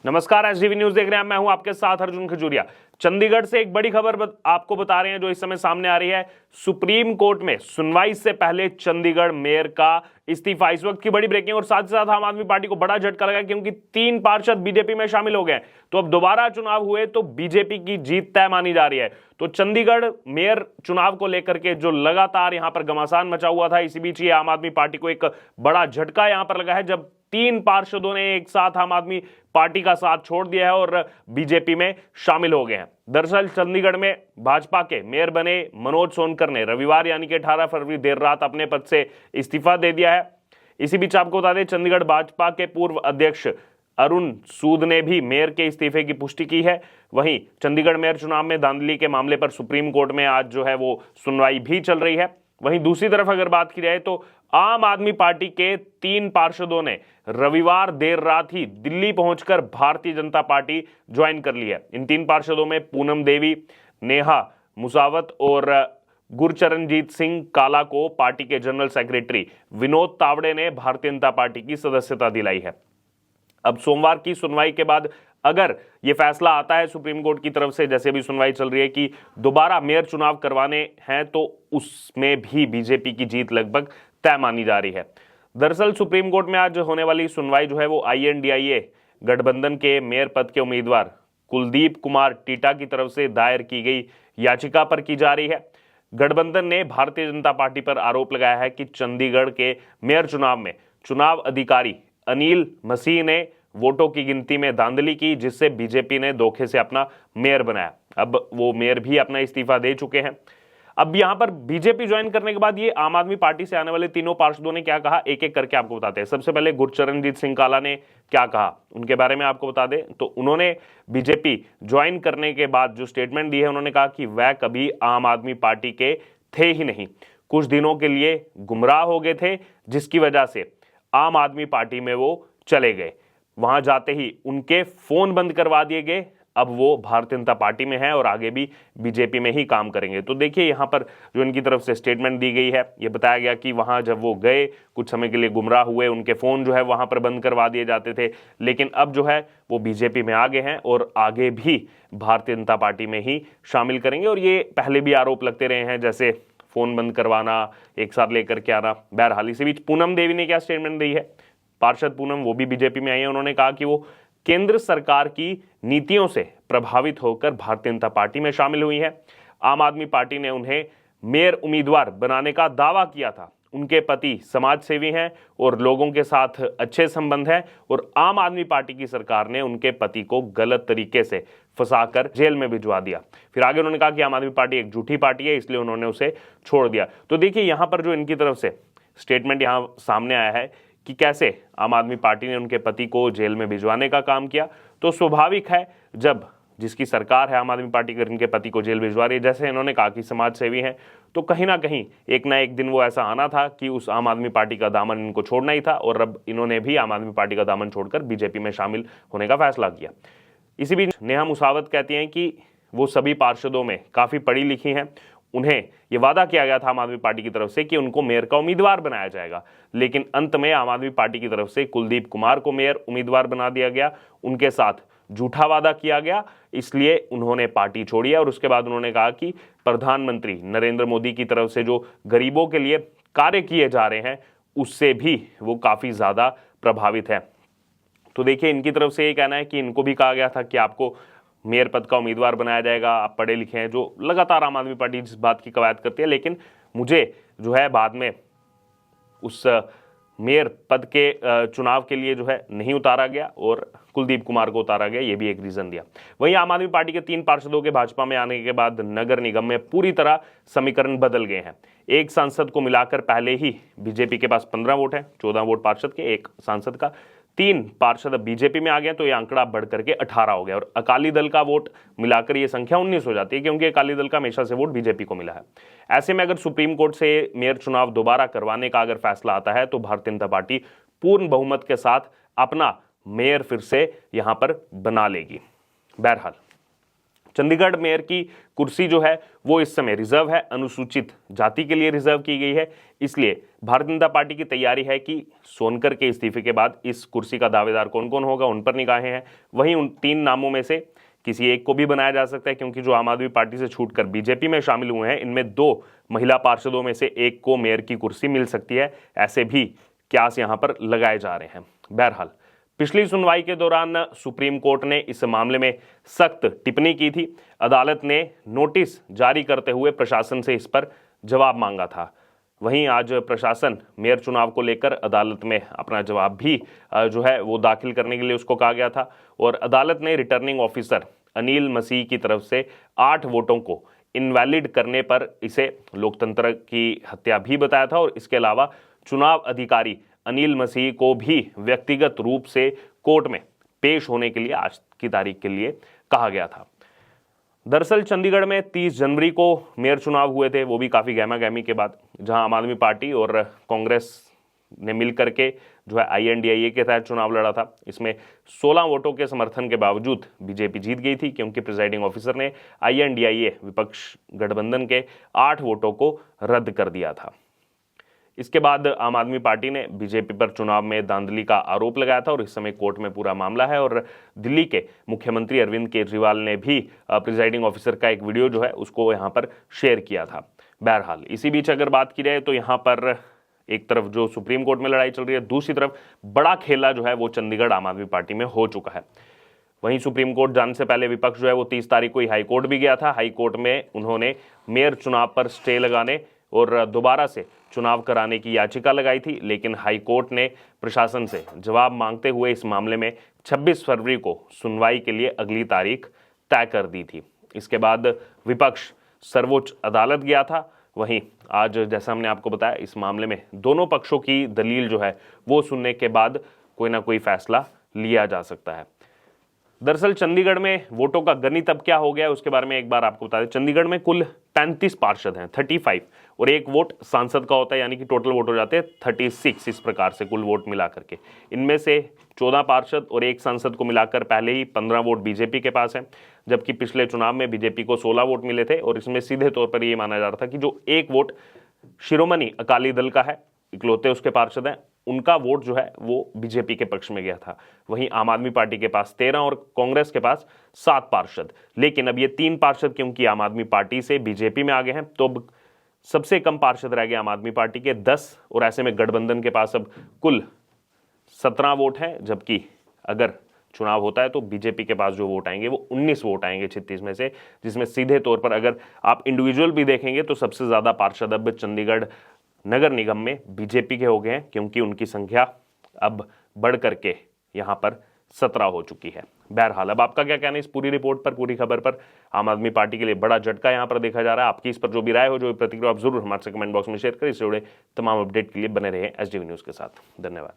नमस्कार, SDV news देख रहे हैं। मैं हूं आपके साथ अर्जुन खजूरिया। चंडीगढ़ से एक बड़ी खबर आपको बता रहे हैं जो इस समय सामने आ रही है। सुप्रीम कोर्ट में सुनवाई से पहले चंडीगढ़ मेयर का इस्तीफा, इस वक्त की बड़ी ब्रेकिंग। और साथ ही साथ आम आदमी पार्टी को बड़ा झटका लगा क्योंकि 3 पार्षद बीजेपी में शामिल हो गए। तो अब दोबारा चुनाव हुए तो बीजेपी की जीत तय मानी जा रही है। तो चंडीगढ़ मेयर चुनाव को लेकर के जो लगातार यहां पर घमासान मचा हुआ था, इसी बीच ये आम आदमी पार्टी को एक बड़ा झटका यहां पर लगा है जब 3 पार्षदों ने एक साथ आम आदमी पार्टी का साथ छोड़ दिया है और बीजेपी में शामिल हो गए हैं। दरअसल चंडीगढ़ में भाजपा के मेयर बने मनोज सोनकर ने रविवार यानी कि 18 फरवरी देर रात अपने पद से इस्तीफा दे दिया है। इसी बीच आपको बता दें, चंडीगढ़ भाजपा के पूर्व अध्यक्ष अरुण सूद ने भी मेयर के इस्तीफे की पुष्टि की है। वहीं चंडीगढ़ मेयर चुनाव में धांधली के मामले पर सुप्रीम कोर्ट में आज जो है वो सुनवाई भी चल रही है। वहीं दूसरी तरफ अगर बात की जाए तो आम आदमी पार्टी के 3 पार्षदों ने रविवार देर रात ही दिल्ली पहुंचकर भारतीय जनता पार्टी ज्वाइन कर ली है। इन 3 पार्षदों में पूनम देवी, नेहा मुसावत और गुरचरणजीत सिंह काला को पार्टी के जनरल सेक्रेटरी विनोद तावड़े ने भारतीय जनता पार्टी की सदस्यता दिलाई है। अब सोमवार की सुनवाई के बाद अगर यह फैसला आता है सुप्रीम कोर्ट की तरफ से, जैसे भी सुनवाई चल रही है कि दोबारा मेयर चुनाव करवाने हैं, तो उसमें भी बीजेपी की जीत लगभग तय मानी जा रही है। दरअसल सुप्रीम कोर्ट में आज होने वाली सुनवाई जो है वो INDIA गठबंधन के मेयर पद के उम्मीदवार कुलदीप कुमार टीटा की तरफ से दायर की गई याचिका पर की जा रही है। गठबंधन ने भारतीय जनता पार्टी पर आरोप लगाया है कि चंडीगढ़ के मेयर चुनाव में चुनाव अधिकारी अनिल मसीह ने वोटों की गिनती में धांधली की, जिससे बीजेपी ने धोखे से अपना मेयर बनाया। अब वो मेयर भी अपना इस्तीफा दे चुके हैं। अब यहां पर बीजेपी ज्वाइन करने के बाद ये आम आदमी पार्टी से आने वाले तीनों पार्षदों ने क्या कहा, एक एक करके आपको बताते हैं। सबसे पहले गुरचरणजीत सिंह काला ने क्या कहा, उनके बारे में आपको बता दें तो उन्होंने बीजेपी ज्वाइन करने के बाद जो स्टेटमेंट दी है, उन्होंने कहा कि वह कभी आम आदमी पार्टी के थे ही नहीं, कुछ दिनों के लिए गुमराह हो गए थे, जिसकी वजह से आम आदमी पार्टी में वो चले गए। वहां जाते ही उनके फोन बंद करवा दिए गए। अब वो भारतीय जनता पार्टी में है और आगे भी बीजेपी में ही काम करेंगे। तो देखिए यहाँ पर जो इनकी तरफ से स्टेटमेंट दी गई है, ये बताया गया कि वहां जब वो गए कुछ समय के लिए गुमराह हुए, उनके फोन जो है वहां पर बंद करवा दिए जाते थे, लेकिन अब जो है वो बीजेपी में आ गए हैं और आगे भी भारतीय जनता पार्टी में ही शामिल करेंगे। और ये पहले भी आरोप लगते रहे हैं, जैसे फोन बंद करवाना, एक साथ लेकर के आना। बहरहाल इसी बीच पूनम देवी ने क्या स्टेटमेंट दी है, पार्षद पूनम, वो भी बीजेपी में आई है। उन्होंने कहा कि वो केंद्र सरकार की नीतियों से प्रभावित होकर भारतीय जनता पार्टी में शामिल हुई है। आम आदमी पार्टी ने उन्हें मेयर उम्मीदवार बनाने का दावा किया था। उनके पति समाज सेवी हैं और लोगों के साथ अच्छे संबंध हैं और आम आदमी पार्टी की सरकार ने उनके पति को गलत तरीके से फंसाकर जेल में भिजवा दिया। फिर आगे उन्होंने कहा कि आम आदमी पार्टी एक झूठी पार्टी है, इसलिए उन्होंने उसे छोड़ दिया। तो देखिए यहाँ पर जो इनकी तरफ से स्टेटमेंट यहाँ सामने आया है कि कैसे आम आदमी पार्टी ने उनके पति को जेल में भिजवाने का काम किया। तो स्वाभाविक है, जब जिसकी सरकार है आम आदमी पार्टी के, इनके पति को जेल भिजवा रही है, जैसे इन्होंने कहा कि समाज सेवी हैं, तो कहीं ना कहीं एक ना एक दिन वो ऐसा आना था कि उस आम आदमी पार्टी का दामन इनको छोड़ना ही था। और अब इन्होंने भी आम आदमी पार्टी का दामन छोड़कर बीजेपी में शामिल होने का फैसला किया। इसी बीच नेहा मुसावत कहती हैं कि वो सभी पार्षदों में काफ़ी पढ़ी लिखी हैं। उन्हें यह वादा किया गया था आम आदमी पार्टी की तरफ से कि उनको मेयर का उम्मीदवार बनाया जाएगा, लेकिन अंत में आम आदमी पार्टी की तरफ से कुलदीप कुमार को मेयर उम्मीदवार बना दिया गया। उनके साथ झूठा वादा किया गया, इसलिए उन्होंने पार्टी छोड़ी है। और उसके बाद उन्होंने कहा कि प्रधानमंत्री नरेंद्र मोदी की तरफ से जो गरीबों के लिए कार्य किए जा रहे हैं, उससे भी वो काफ़ी ज़्यादा प्रभावित है। तो देखिए इनकी तरफ से ये कहना है कि इनको भी कहा गया था कि आपको मेयर पद का उम्मीदवार बनाया जाएगा, आप पढ़े लिखे हैं, जो लगातार आम आदमी पार्टी जिस बात की कवायद करती है। लेकिन मुझे जो है बाद में उस मेयर पद के चुनाव के लिए जो है नहीं उतारा गया और कुलदीप कुमार को उतारा गया, ये भी एक रीजन दिया। वहीं आम आदमी पार्टी के 3 पार्षदों के भाजपा में आने के बाद नगर निगम में पूरी तरह समीकरण बदल गए हैं। एक सांसद को मिलाकर पहले ही बीजेपी के पास 15 वोट हैं, 14 वोट पार्षद के, एक सांसद का। 3 पार्षद अब बीजेपी में आ गए, तो ये आंकड़ा बढ़कर के 18 हो गया। और अकाली दल का वोट मिलाकर ये संख्या 19 हो जाती है, क्योंकि अकाली दल का हमेशा से वोट बीजेपी को मिला है। ऐसे में अगर सुप्रीम कोर्ट से मेयर चुनाव दोबारा करवाने का अगर फैसला आता है, तो भारतीय जनता पार्टी पूर्ण बहुमत के साथ अपना मेयर फिर से यहां पर बना लेगी। बहरहाल चंडीगढ़ मेयर की कुर्सी जो है वो इस समय रिजर्व है, अनुसूचित जाति के लिए रिजर्व की गई है। इसलिए भारतीय जनता पार्टी की तैयारी है कि सोनकर के इस्तीफे के बाद इस कुर्सी का दावेदार कौन कौन होगा, उन पर निगाहें हैं। वहीं उन 3 नामों में से किसी एक को भी बनाया जा सकता है, क्योंकि जो आम आदमी पार्टी से छूटकर बीजेपी में शामिल हुए हैं, इनमें 2 महिला पार्षदों में से एक को मेयर की कुर्सी मिल सकती है। ऐसे भी क्यास यहां पर लगाए जा रहे हैं। बहरहाल पिछली सुनवाई के दौरान सुप्रीम कोर्ट ने इस मामले में सख्त टिप्पणी की थी। अदालत ने नोटिस जारी करते हुए प्रशासन से इस पर जवाब मांगा था। वहीं आज प्रशासन मेयर चुनाव को लेकर अदालत में अपना जवाब भी जो है वो दाखिल करने के लिए उसको कहा गया था, और अदालत ने रिटर्निंग ऑफिसर अनिल मसीह की तरफ से 8 वोटों को इनवैलिड करने पर इसे लोकतंत्र की हत्या भी बताया था। और इसके अलावा चुनाव अधिकारी अनिल मसीह को भी व्यक्तिगत रूप से कोर्ट में पेश होने के लिए आज की तारीख के लिए कहा गया था। दरअसल चंडीगढ़ में 30 जनवरी को मेयर चुनाव हुए थे, वो भी काफ़ी गहमा गहमी के बाद, जहां आम आदमी पार्टी और कांग्रेस ने मिलकर के जो है INDIA के तहत चुनाव लड़ा था। इसमें 16 वोटों के समर्थन के बावजूद बीजेपी जीत गई थी, क्योंकि प्रिजाइडिंग ऑफिसर ने INDIA विपक्ष गठबंधन के 8 वोटों को रद्द कर दिया था। इसके बाद आम आदमी पार्टी ने बीजेपी पर चुनाव में धांधली का आरोप लगाया था, और इस समय कोर्ट में पूरा मामला है। और दिल्ली के मुख्यमंत्री अरविंद केजरीवाल ने भी प्रिजाइडिंग ऑफिसर का एक वीडियो जो है उसको यहाँ पर शेयर किया था। बहरहाल इसी बीच अगर बात की जाए तो यहाँ पर एक तरफ जो सुप्रीम कोर्ट में लड़ाई चल रही है, दूसरी तरफ बड़ा खेला जो है वो चंडीगढ़ आम आदमी पार्टी में हो चुका है। वहीं सुप्रीम कोर्ट जाने से पहले विपक्ष जो है वो 30 तारीख को ही हाई कोर्ट भी गया था। हाई कोर्ट में उन्होंने मेयर चुनाव पर स्टे लगाने और दोबारा से चुनाव कराने की याचिका लगाई थी, लेकिन हाई कोर्ट ने प्रशासन से जवाब मांगते हुए इस मामले में 26 फरवरी को सुनवाई के लिए अगली तारीख तय कर दी थी। इसके बाद विपक्ष सर्वोच्च अदालत गया था। वहीं आज जैसा हमने आपको बताया, इस मामले में दोनों पक्षों की दलील जो है वो सुनने के बाद कोई ना कोई फैसला लिया जा सकता है। दरअसल चंडीगढ़ में वोटों का गणित अब क्या हो गया उसके बारे में एक बार आपको बता दें। चंडीगढ़ में कुल 35 पार्षद हैं, 35, और 1 वोट सांसद का होता है, यानी कि टोटल वोट हो जाते हैं 36। इस प्रकार से कुल वोट मिला करके इनमें से 14 पार्षद और 1 सांसद को मिलाकर पहले ही 15 वोट बीजेपी के पास हैं, जबकि पिछले चुनाव में बीजेपी को 16 वोट मिले थे। और इसमें सीधे तौर पर यह माना जा रहा था कि जो 1 वोट शिरोमणि अकाली दल का है, इकलौते उसके पार्षद हैं, उनका वोट जो है वो बीजेपी के पक्ष में गया था। वहीं आम आदमी पार्टी के पास 13 और कांग्रेस के पास 7 पार्षद। लेकिन अब ये 3 पार्षद क्योंकि आम आदमी पार्टी से बीजेपी में आ गए हैं, तो अब सबसे कम पार्षद रह गए आम आदमी पार्टी के 10, और ऐसे में गठबंधन के पास अब कुल 17 वोट हैं। जबकि अगर चुनाव होता है तो बीजेपी के पास जो वोट आएंगे वो 19 वोट आएंगे 36 में से, जिसमें सीधे तौर पर अगर आप इंडिविजुअल भी देखेंगे तो सबसे ज्यादा पार्षद अब चंडीगढ़ नगर निगम में बीजेपी के हो गए हैं, क्योंकि उनकी संख्या अब बढ़ करके यहां पर 17 हो चुकी है। बहरहाल अब आपका क्या कहना है इस पूरी रिपोर्ट पर, पूरी खबर पर? आम आदमी पार्टी के लिए बड़ा झटका यहां पर देखा जा रहा है। आपकी इस पर जो भी राय हो, जो भी प्रतिक्रिया, आप जरूर हमारे कमेंट बॉक्स में शेयर करें। इससे जुड़े तमाम अपडेट के लिए बने रहे SDV न्यूज के साथ। धन्यवाद।